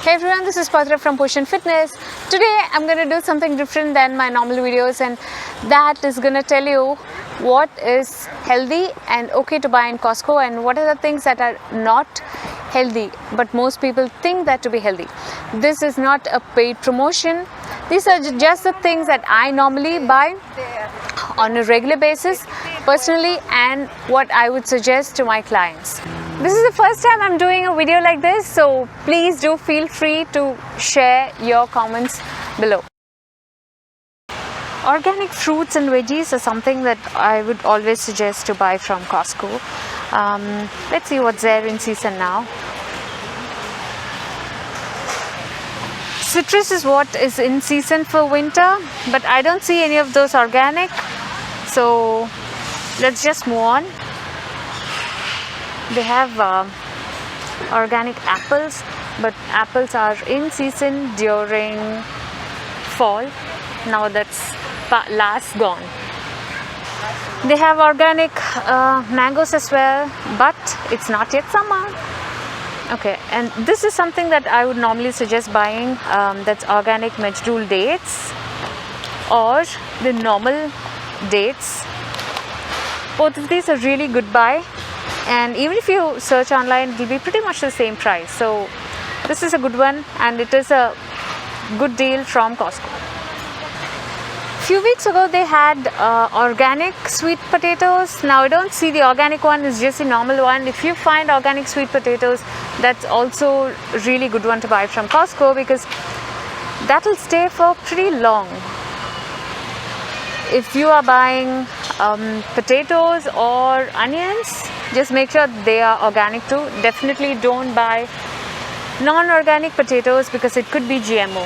Hey everyone, this is Patra from Potion Fitness. Today I'm going to do something different than my normal videos, and that is going to tell you what is healthy and okay to buy in Costco and what are the things that are not healthy but most people think that to be healthy. This is not a paid promotion. These are just the things that I normally buy on a regular basis personally and what I would suggest to my clients. This is the first time I'm doing a video like this, so please do feel free to share your comments below. Organic fruits and veggies are something that I would always suggest to buy from Costco. Let's see what's there in season now. Citrus is what is in season for winter, but I don't see any of those organic, so let's just move on. They have organic apples, but apples are in season during fall. Now that's last gone. They have organic mangoes as well, but it's not yet summer. Okay, and this is something that I would normally suggest buying. That's organic Majdool dates or the normal dates. Both of these are really good buy. And even if you search online, it will be pretty much the same price. So this is a good one, and it is a good deal from Costco. Few weeks ago they had organic sweet potatoes. Now I don't see the organic one, it's just the normal one. If you find organic sweet potatoes, that's also a really good one to buy from Costco because that will stay for pretty long. If you are buying potatoes or onions, just make sure they are organic too. Definitely don't buy non-organic potatoes because it could be GMO.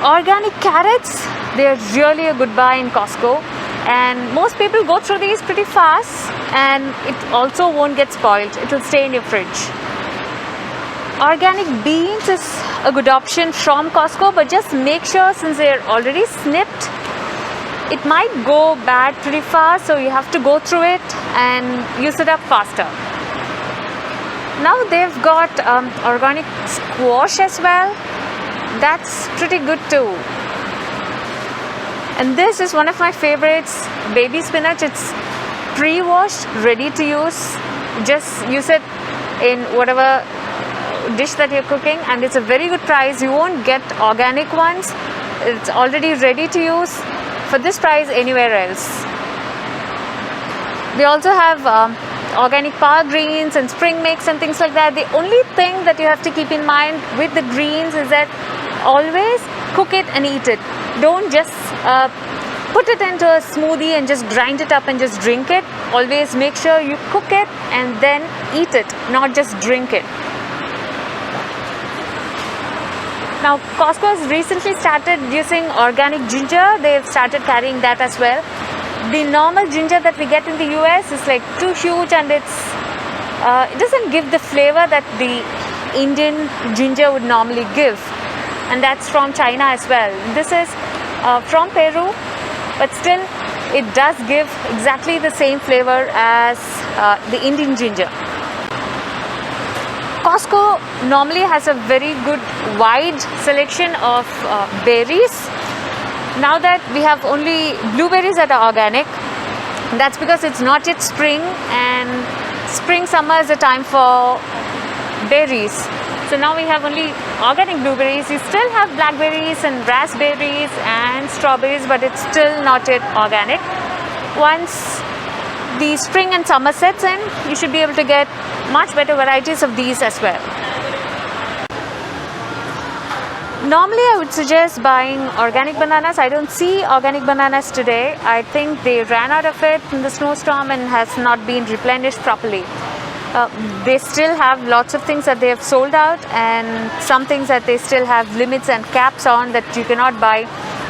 Organic carrots, they are really a good buy in Costco, and most people go through these pretty fast, and it also won't get spoiled. It will stay in your fridge. Organic beans is a good option from Costco, but just make sure, since they are already snipped, it might go bad pretty fast, so you have to go through it and use it up faster. Now they've got organic squash as well. That's pretty good too. And this is one of my favorites, baby spinach. It's pre-washed, ready to use. Just use it in whatever dish that you're cooking, and it's a very good price. You won't get organic ones. It's already ready to use for this price anywhere else. They also have organic power greens and spring mix and things like that. The only thing that you have to keep in mind with the greens is that always cook it and eat it. Don't just put it into a smoothie and just grind it up and just drink it. Always make sure you cook it and then eat it, not just drink it. Now Costco has recently started using organic ginger. They've started carrying that as well. The normal ginger that we get in the US is like too huge, and it doesn't give the flavor that the Indian ginger would normally give. And that's from China as well. This is from Peru, but still it does give exactly the same flavor as the Indian ginger. Costco normally has a very good wide selection of berries. Now that we have only blueberries that are organic, that's because it's not yet spring, and spring summer is the time for berries. So now we have only organic blueberries. You still have blackberries and raspberries and strawberries, but it's still not yet organic. Once the spring and summer sets in, you should be able to get much better varieties of these as well. Normally I would suggest buying organic bananas. I don't see organic bananas today. I think they ran out of it in the snowstorm and has not been replenished properly. They still have lots of things that they have sold out, and some things that they still have limits and caps on that you cannot buy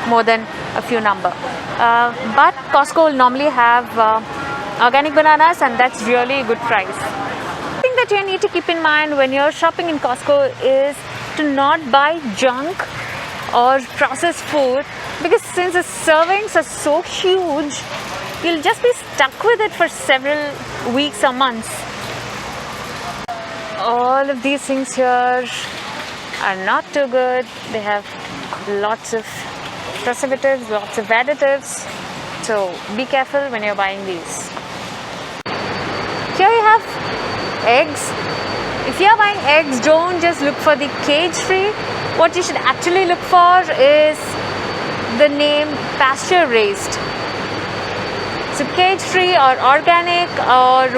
more than a few number. But Costco will normally have organic bananas, and that's really a good price. The thing that you need to keep in mind when you're shopping in Costco is to not buy junk or processed food, because since the servings are so huge, you'll just be stuck with it for several weeks or months. All of these things here are not too good. They have lots of preservatives, lots of additives. So be careful when you're buying these. Here you have eggs. If you're buying eggs, don't just look for the cage-free. What you should actually look for is the name pasture raised. So cage-free or organic or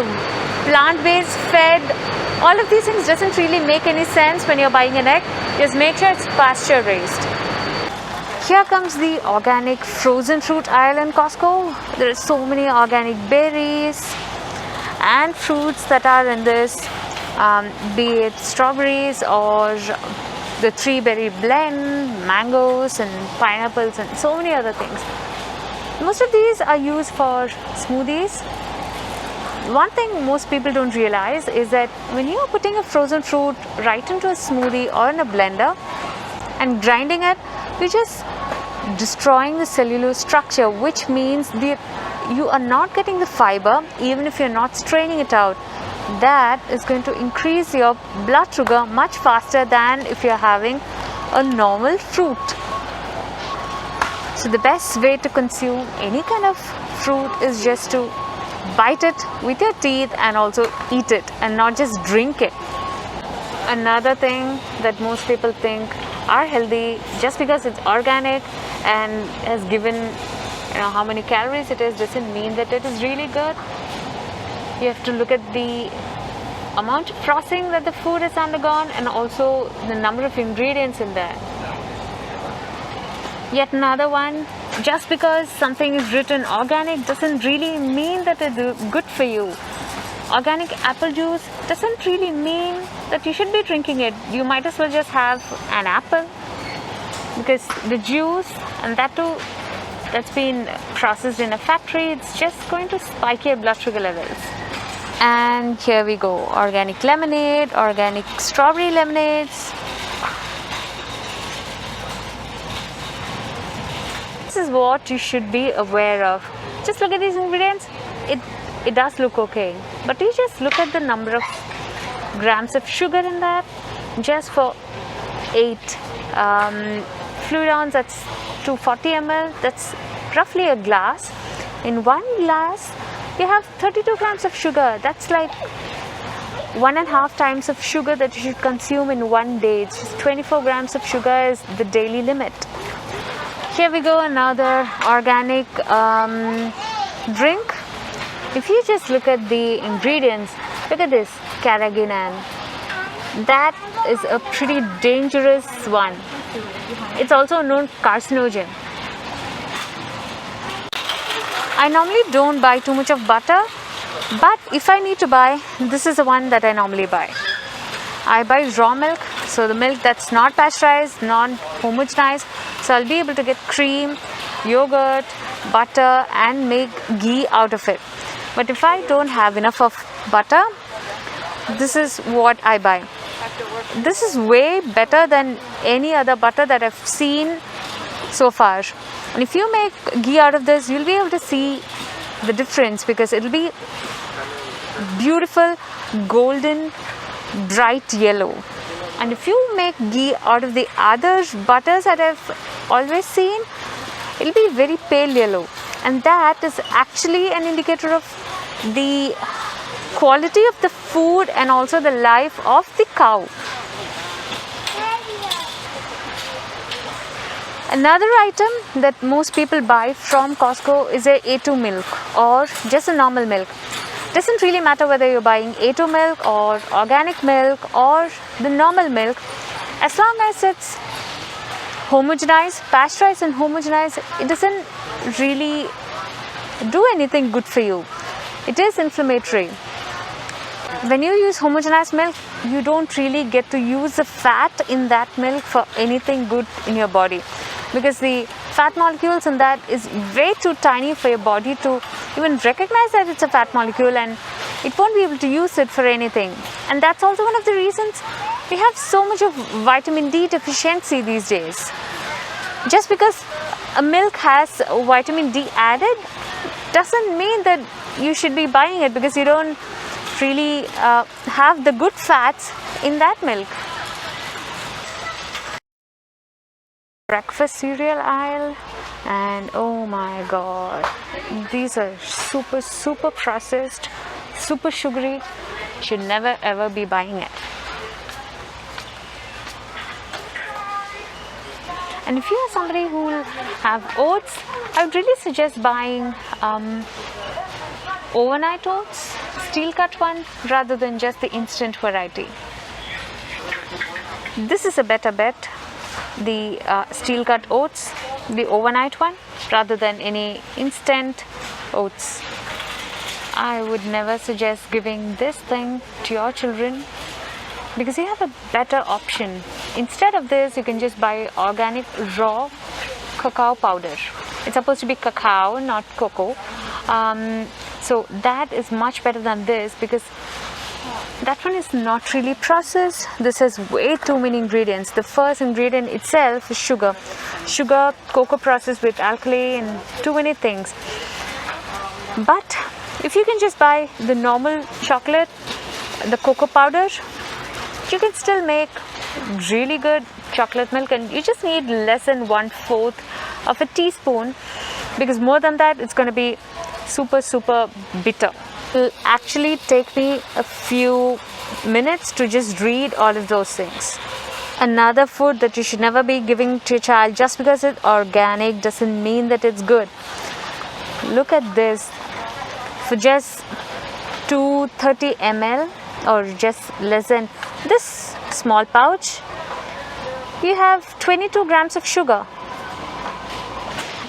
plant-based fed, all of these things doesn't really make any sense when you're buying an egg. Just make sure it's pasture raised. Here comes the organic frozen fruit aisle in Costco. There are so many organic berries and fruits that are in this, be it strawberries or the 3-berry blend, mangoes and pineapples and so many other things. Most of these are used for smoothies. One thing most people don't realize is that when you are putting a frozen fruit right into a smoothie or in a blender and grinding it, you're just destroying the cellulose structure, which means you are not getting the fiber even if you're not straining it out. That is going to increase your blood sugar much faster than if you're having a normal fruit. So the best way to consume any kind of fruit is just to bite it with your teeth and also eat it and not just drink it. Another thing that most people think are healthy, just because it's organic and has given how many calories it is, doesn't mean that it is really good. You have to look at the amount of processing that the food has undergone and also the number of ingredients in there. Yet another one, just because something is written organic doesn't really mean that it's good for you. Organic apple juice doesn't really mean that you should be drinking it. You might as well just have an apple, because the juice, and that too, that's been processed in a factory, it's just going to spike your blood sugar levels. And here we go, organic lemonade, organic strawberry lemonades. This is what you should be aware of. Just look at these ingredients. It does look okay, but you just look at the number of grams of sugar in that. Just for 8 fluid ounce, that's 240 ml. That's roughly a glass. In one glass, you have 32 grams of sugar. That's like 1.5 times of sugar that you should consume in one day. It's just 24 grams of sugar is the daily limit. Here we go, another organic drink. If you just look at the ingredients, look at this, carrageenan. That is a pretty dangerous one. It's also known carcinogen. I normally don't buy too much of butter, but if I need to buy, this is the one that I normally buy. I buy raw milk, so the milk that's not pasteurized, not homogenized, so I'll be able to get cream, yogurt, butter and make ghee out of it. But if I don't have enough of butter, this is what I buy. This is way better than any other butter that I've seen so far. And if you make ghee out of this, you'll be able to see the difference, because it'll be beautiful, golden, bright yellow. And if you make ghee out of the other butters that I've always seen, it'll be very pale yellow. And that is actually an indicator of the quality of the food and also the life of the cow. Another item that most people buy from Costco is a A2 milk or just a normal milk. Doesn't really matter whether you're buying A2 milk or organic milk or the normal milk, as long as it's homogenized, pasteurized and homogenized, it doesn't really do anything good for you. It is inflammatory. When you use homogenized milk, you don't really get to use the fat in that milk for anything good in your body, because the fat molecules in that is way too tiny for your body to even recognize that it's a fat molecule, and it won't be able to use it for anything. And that's also one of the reasons we have so much of vitamin D deficiency these days. Just because a milk has vitamin D added doesn't mean that you should be buying it, because you don't really have the good fats in that milk. breakfast cereal aisle, and oh my god, these are super processed, super sugary. Should never ever be buying it. And if you are somebody who will have oats, I would really suggest buying overnight oats, steel cut one, rather than just the instant variety. This is a better bet, the steel cut oats, the overnight one, rather than any instant oats. I would never suggest giving this thing to your children, because you have a better option. Instead of this, you can just buy organic raw cacao powder. It's supposed to be cacao, not cocoa. So that is much better than this, because that one is not really processed. This has way too many ingredients. The first ingredient itself is sugar. Sugar, cocoa processed with alkali, and too many things. But if you can just buy the normal chocolate, the cocoa powder, you can still make really good chocolate milk, and you just need less than 1/4 of a teaspoon, because more than that it's going to be super bitter. It will actually take me a few minutes to just read all of those things. Another food that you should never be giving to your child just because it's organic doesn't mean that it's good. Look at this. For just 230 ml, or just less than this small pouch, you have 22 grams of sugar.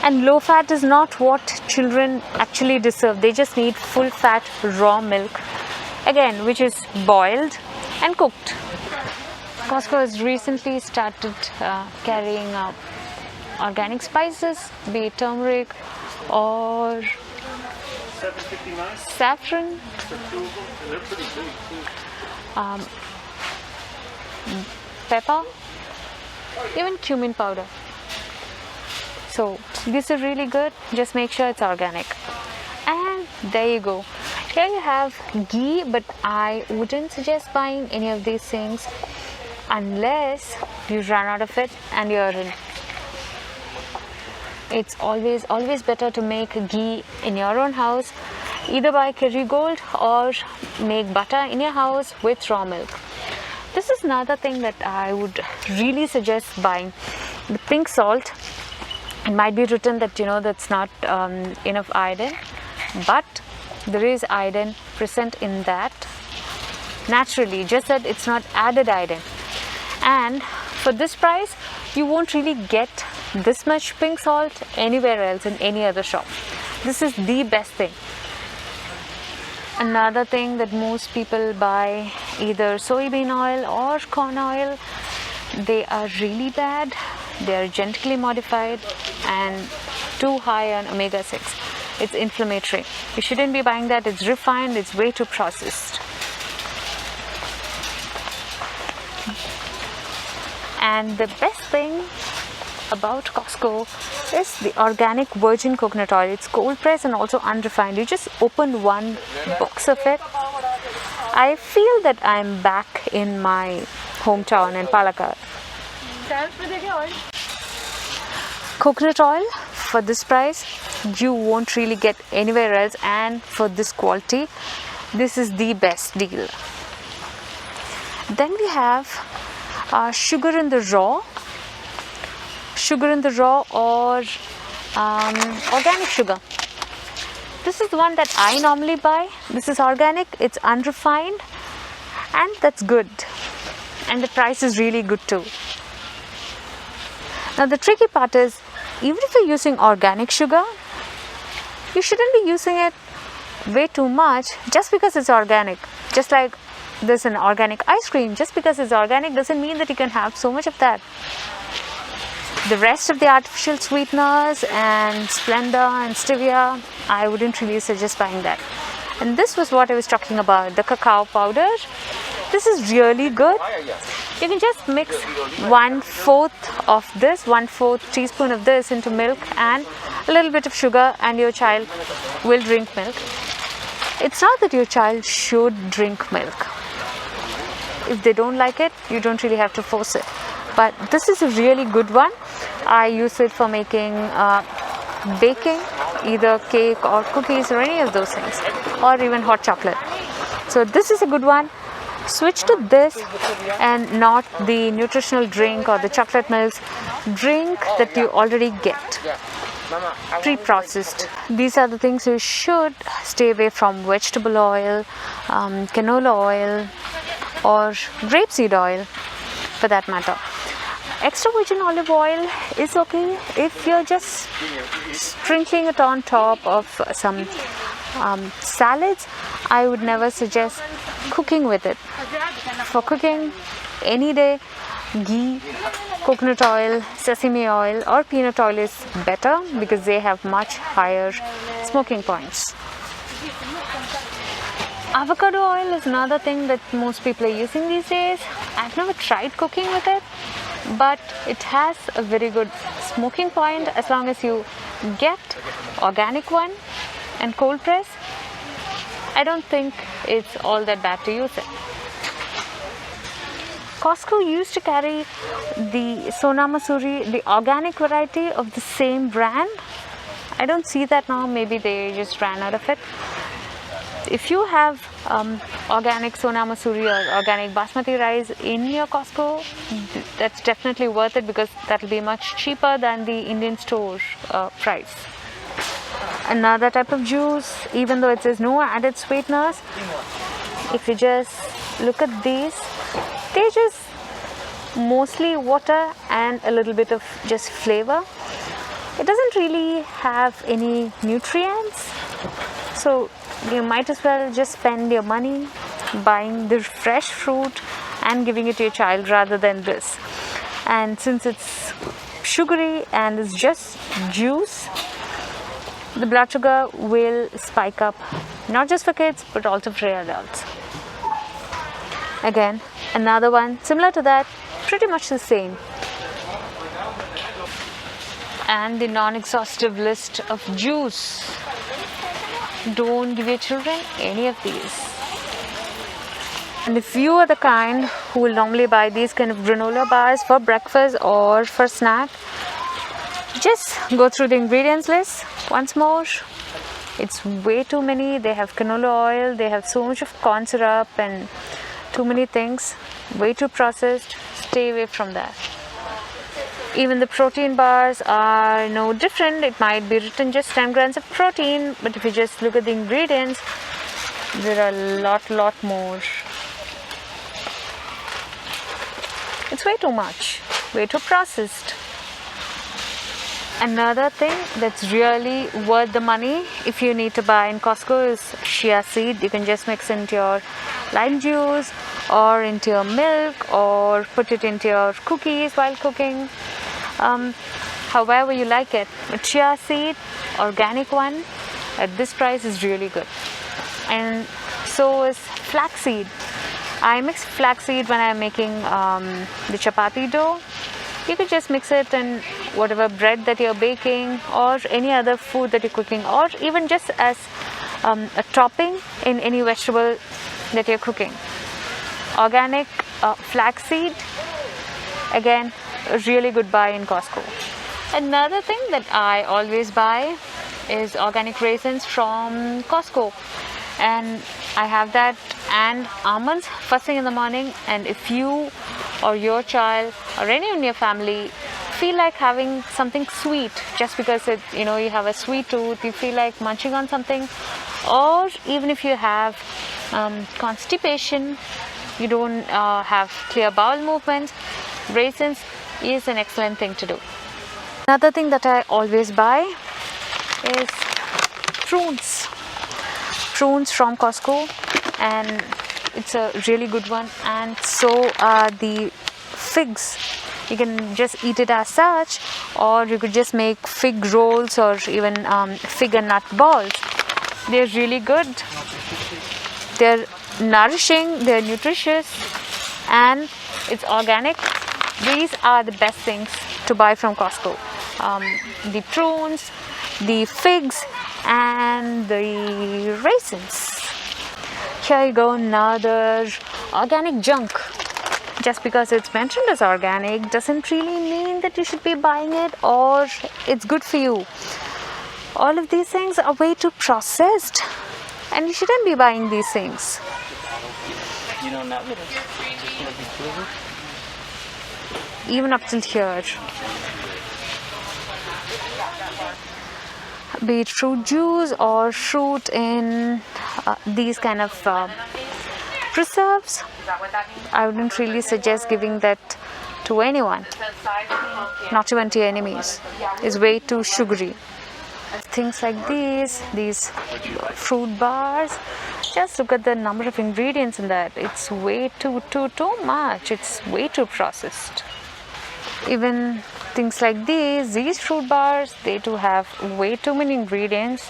And low fat is not what children actually deserve. They just need full fat raw milk, again, which is boiled and cooked. Costco has recently started carrying organic spices, be it turmeric or saffron, pepper, even cumin powder. So these are really good. Just make sure it's organic. And there you go. Here you have ghee, but I wouldn't suggest buying any of these things unless you run out of it and you're in. It's always better to make ghee in your own house. Either buy Kerrygold or make butter in your house with raw milk. This is another thing that I would really suggest buying. The pink salt. It might be written that that's not enough iodine, but there is iodine present in that naturally, just that it's not added iodine. And for this price, you won't really get this much pink salt anywhere else in any other shop. This is the best thing. Another thing that most people buy, either soybean oil or corn oil, they are really bad. They are genetically modified and too high on omega-6. It's inflammatory. You shouldn't be buying that. It's refined. It's way too processed. And the best thing about Costco is the organic virgin coconut oil. It's cold pressed and also unrefined. You just open one box of it. I feel that I'm back in my hometown in Palakkad. Coconut oil for this price you won't really get anywhere else, and for this quality this is the best deal. Then we have sugar in the raw or organic sugar. This is the one that I normally buy. This is organic, it's unrefined, and that's good, and the price is really good too. Now the tricky part is, even if you're using organic sugar, you shouldn't be using it way too much just because it's organic. Just like there's an organic ice cream, just because it's organic doesn't mean that you can have so much of that. The rest of the artificial sweeteners and Splenda and stevia, I wouldn't really suggest buying that. And this was what I was talking about, the cacao powder. This is really good. You can just mix 1/4 of this, 1/4 teaspoon of this into milk and a little bit of sugar, and your child will drink milk. It's not that your child should drink milk. If they don't like it, you don't really have to force it. But this is a really good one. I use it for making baking, either cake or cookies or any of those things, or even hot chocolate. So this is a good one. Switch to this and not the nutritional drink or the chocolate milks. Drink that you already get pre-processed. These are the things you should stay away from: vegetable oil, canola oil, or grapeseed oil for that matter. Extra virgin olive oil is okay if you're just sprinkling it on top of some salads. I would never suggest cooking with it. For cooking any day, ghee, coconut oil, sesame oil or peanut oil is better because they have much higher smoking points. Avocado oil is another thing that most people are using these days. I've never tried cooking with it, but it has a very good smoking point as long as you get organic one and cold press. I don't think it's all that bad to use it. Costco used to carry the Sona Masuri, the organic variety of the same brand. I don't see that now. Maybe they just ran out of it. If you have organic Sona Masuri or organic basmati rice in your Costco, that's definitely worth it because that will be much cheaper than the Indian store price. Another type of juice, even though it says no added sweeteners, if you just look at these, they just mostly water and a little bit of just flavor. It doesn't really have any nutrients, so you might as well just spend your money buying the fresh fruit and giving it to your child rather than this. And since it's sugary and it's just juice, the blood sugar will spike up, not just for kids but also for adults. Again, another one similar to that, pretty much the same. And the non-exhaustive list of juice. Don't give your children any of these. And if you are the kind who will normally buy these kind of granola bars for breakfast or for snack, just go through the ingredients list once more. It's way too many. They have canola oil, they have so much of corn syrup and too many things, way too processed. Stay away from that. Even the protein bars are no different. It might be written just 10 grams of protein, but if you just look at the ingredients, there are a lot more. It's way too much, way too processed. Another thing that's really worth the money if you need to buy in Costco is chia seed. You can just mix into your lime juice or into your milk or put it into your cookies while cooking. However you like it. But chia seed, organic one, at this price is really good. And so is flaxseed. I mix flaxseed when I'm making the chapati dough. You could just mix it in whatever bread that you're baking or any other food that you're cooking, or even just as a topping in any vegetable that you're cooking. Organic flaxseed, again, a really good buy in Costco. Another thing that I always buy is organic raisins from Costco, and I have that and almonds first thing in the morning. And if you or your child or anyone in your family feel like having something sweet just because you have a sweet tooth, you feel like munching on something, or even if you have constipation, you don't have clear bowel movements, raisins is an excellent thing to do. Another thing that I always buy is prunes from Costco, and it's a really good one. And so are the figs. You can just eat it as such, or you could just make fig rolls or even fig and nut balls. They're really good. They're nourishing, they're nutritious, and it's organic. These are the best things to buy from Costco. The prunes, the figs, and the raisins. Here you go, another organic junk. just because it's mentioned as organic doesn't really mean that you should be buying it or it's good for you. All of these things are way too processed, and you shouldn't be buying these things. You don't know that it's just going to be flavored? Even up till here. Be it fruit juice or fruit in these kind of preserves, I wouldn't really suggest giving that to anyone, not even to your enemies. It's way too sugary. Things like these fruit bars, just look at the number of ingredients in that. It's way too much. It's way too processed. Even things like these fruit bars, they do have way too many ingredients.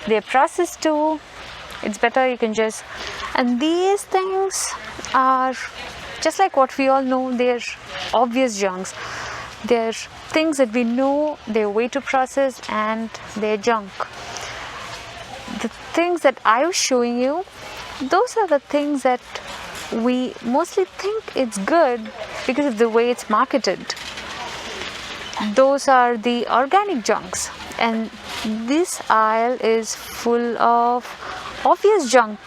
They're processed too. It's better you can just, and these things are just like what we all know, they're obvious junks. They're things that we know they're way too processed and they're junk. The things that I was showing you, those are the things that we mostly think it's good because of the way it's marketed. Those are the organic junks, and this aisle is full of obvious junk.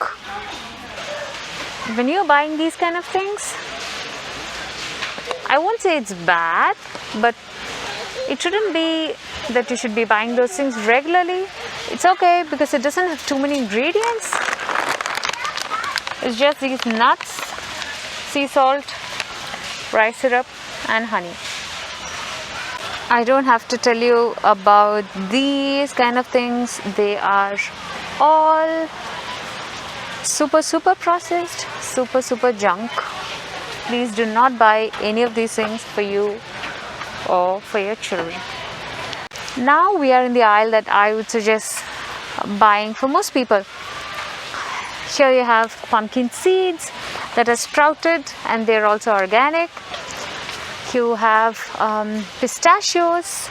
When you're buying these kind of things, I won't say it's bad, but it shouldn't be that you should be buying those things regularly. It's okay because it doesn't have too many ingredients. It's just these nuts, sea salt, rice syrup and honey. I don't have to tell you about these kind of things. They are all super processed, super junk. Please do not buy any of these things for you or for your children. Now we are in the aisle that I would suggest buying for most people. Here you have pumpkin seeds that are sprouted and they're also organic. You have pistachios.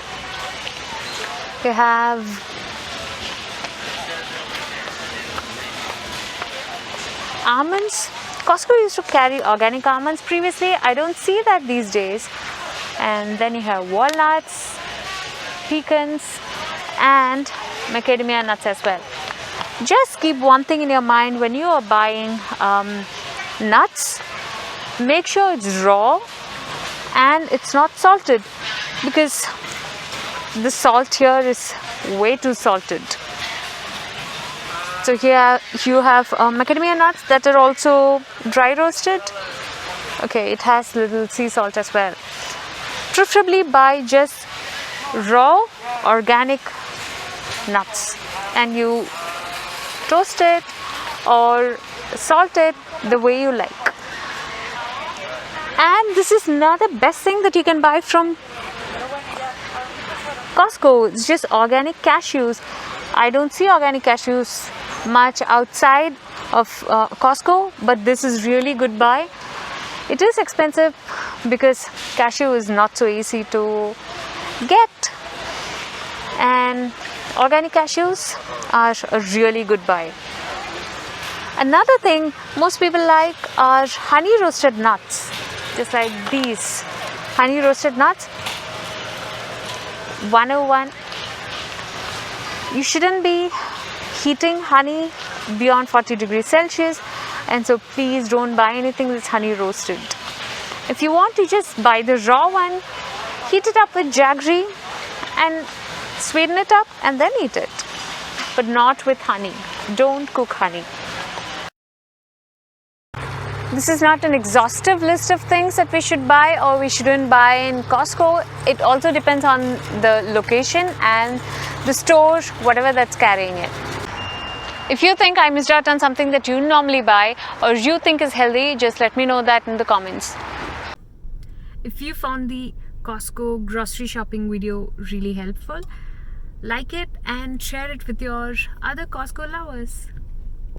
You have almonds. Costco used to carry organic almonds previously. I don't see that these days. And then you have walnuts, pecans and macadamia nuts as well. Just keep one thing in your mind when you are buying nuts. Make sure it's raw and it's not salted, because the salt here is way too salted. So here you have macadamia nuts that are also dry roasted. Okay, it has little sea salt as well. Preferably buy just raw organic nuts and you toast it or salt it the way you like. And this is not the best thing that you can buy from Costco. It's just organic cashews. I don't see organic cashews much outside of Costco, but this is really good buy. It is expensive because cashew is not so easy to get, and organic cashews are a really good buy. Another thing most people like are honey roasted nuts, just like these honey roasted nuts. 101, you shouldn't be heating honey beyond 40 degrees Celsius, and so please don't buy anything that's honey roasted. If you want to just buy the raw one, heat it up with jaggery and sweeten it up and then eat it, but not with honey. Don't cook honey. This is not an exhaustive list of things that we should buy or we shouldn't buy in Costco. It also depends on the location and the store, whatever that's carrying it. If you think I missed out on something that you normally buy or you think is healthy, just let me know that in the comments. If you found the Costco grocery shopping video really helpful, like it and share it with your other Costco lovers.